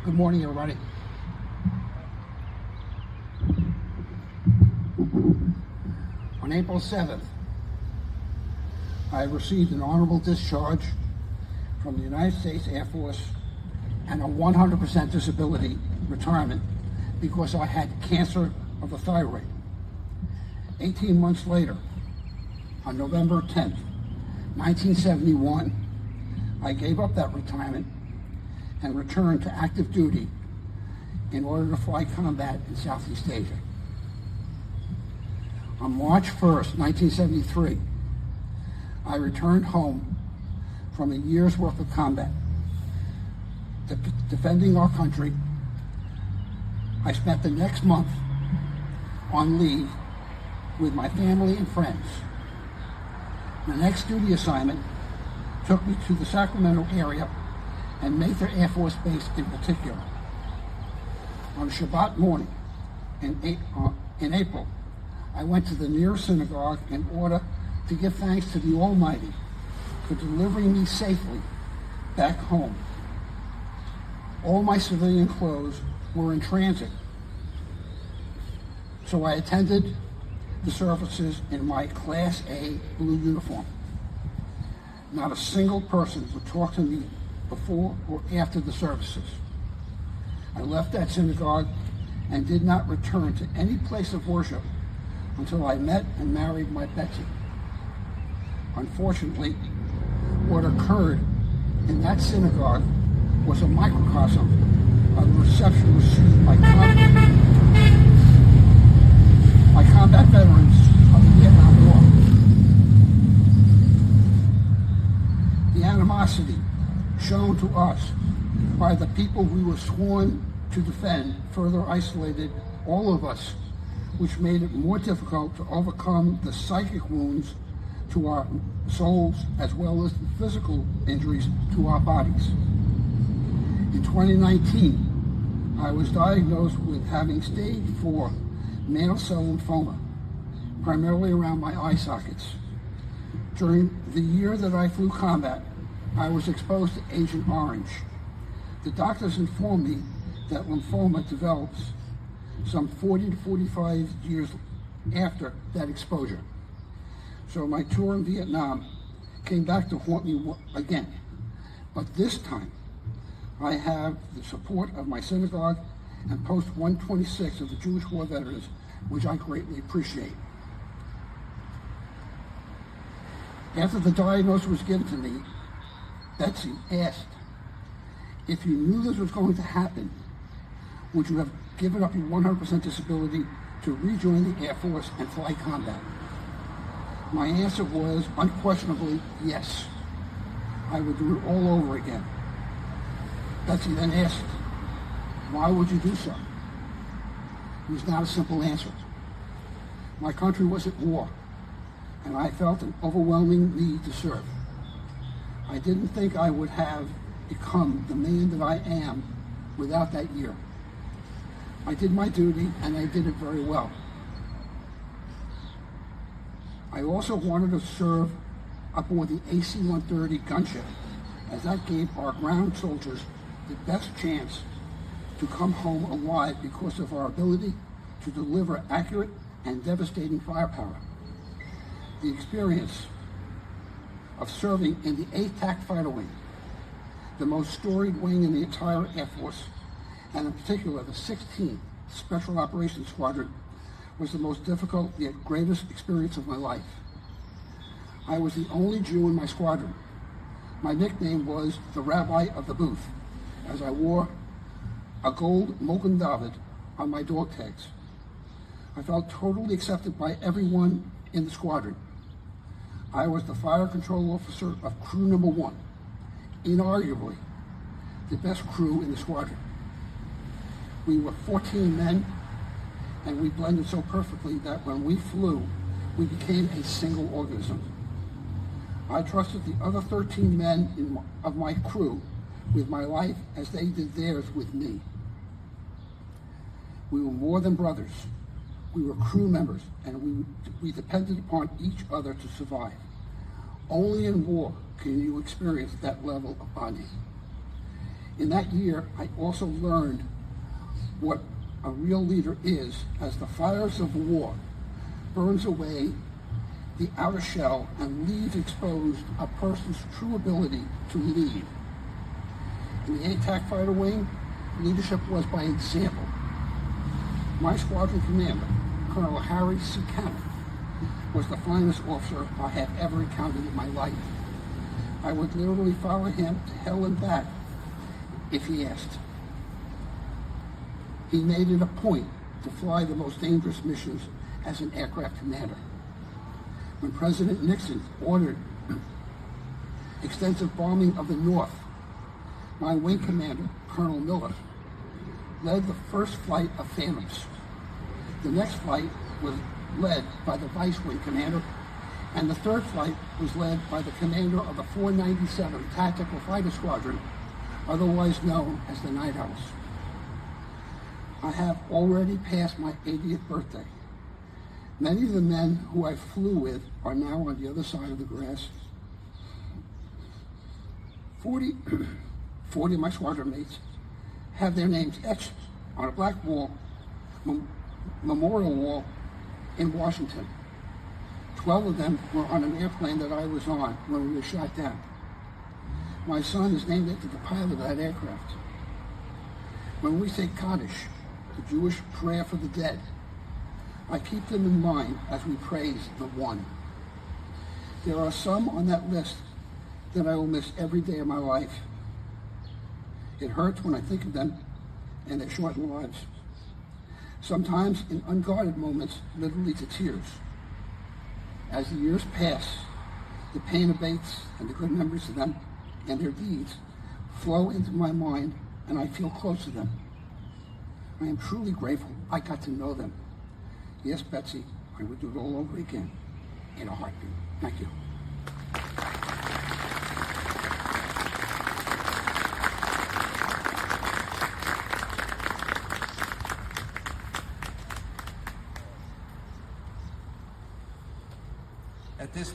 Good morning, everybody. On April 7th, I received an honorable discharge from the United States Air Force and a 100% disability retirement because I had cancer of the thyroid. 18 months later, on November 10th, 1971, I gave up that retirement and returned to active duty in order to fly combat in Southeast Asia. On March 1st, 1973, I returned home from a year's worth of combat. Defending our country, I spent the next month on leave with my family and friends. The next duty assignment took me to the Sacramento area and Mather Air Force Base in particular. On Shabbat morning in April, I went to the nearest synagogue in order to give thanks to the Almighty for delivering me safely back home. All my civilian clothes were in transit, so I attended the services in my Class A blue uniform. Not a single person would talk to me before or after the services. I left that synagogue and did not return to any place of worship until I met and married my Betsy. Unfortunately, what occurred in that synagogue was a microcosm of the reception received by combat veterans of the Vietnam War. The animosity shown to us by the people we were sworn to defend further isolated all of us, which made it more difficult to overcome the psychic wounds to our souls as well as the physical injuries to our bodies. In 2019, I was diagnosed with having stage 4 mantle cell lymphoma, primarily around my eye sockets. During the year that I flew combat, I was exposed to Agent Orange. The doctors informed me that lymphoma develops some 40 to 45 years after that exposure. So my tour in Vietnam came back to haunt me again. But this time, I have the support of my synagogue and Post 126 of the Jewish War Veterans, which I greatly appreciate. After the diagnosis was given to me, Betsy asked, if you knew this was going to happen, would you have given up your 100% disability to rejoin the Air Force and fly combat? My answer was unquestionably yes. I would do it all over again. Betsy then asked, why would you do so? It was not a simple answer. My country was at war, and I felt an overwhelming need to serve. I didn't think I would have become the man that I am without that year. I did my duty, and I did it very well. I also wanted to serve aboard the AC-130 gunship, as that gave our ground soldiers the best chance to come home alive because of our ability to deliver accurate and devastating firepower. The experience of serving in the 8th TAC Fighter Wing, the most storied wing in the entire Air Force, and in particular the 16th Special Operations Squadron, was the most difficult yet greatest experience of my life. I was the only Jew in my squadron. My nickname was the Rabbi of the Booth, as I wore a gold Mogen David on my dog tags. I felt totally accepted by everyone in the squadron. I was the fire control officer of crew number 1, inarguably the best crew in the squadron. We were 14 men, and we blended so perfectly that when we flew, we became a single organism. I trusted the other 13 men of my crew with my life as they did theirs with me. We were more than brothers. We were crew members, and we depended upon each other to survive. Only in war can you experience that level of bonding. In that year, I also learned what a real leader is as the fires of war burns away the outer shell and leaves exposed a person's true ability to lead. In the ATAC fighter wing, leadership was by example. My squadron commander, Colonel Harry C. Cannon, was the finest officer I have ever encountered in my life. I would literally follow him to hell and back if he asked. He made it a point to fly the most dangerous missions as an aircraft commander. When President Nixon ordered extensive bombing of the North, my wing commander, Colonel Miller, led the first flight of Phantoms. The next flight was led by the vice wing commander, and the third flight was led by the commander of the 497 Tactical Fighter Squadron, otherwise known as the Night Owls. I have already passed my 80th birthday. Many of the men who I flew with are now on the other side of the grass. 40 of my squadron mates have their names etched on a black wall, memorial wall in Washington. 12 of them were on an airplane that I was on when we were shot down. My son is named after the pilot of that aircraft. When we say Kaddish, the Jewish prayer for the dead, I keep them in mind as we praise the One. There are some on that list that I will miss every day of my life. It hurts when I think of them and their shortened lives. Sometimes in unguarded moments, literally to tears. As the years pass, the pain abates and the good memories of them and their deeds flow into my mind, and I feel close to them. I am truly grateful I got to know them. Yes, Betsy, I would do it all over again in a heartbeat. Thank you. At this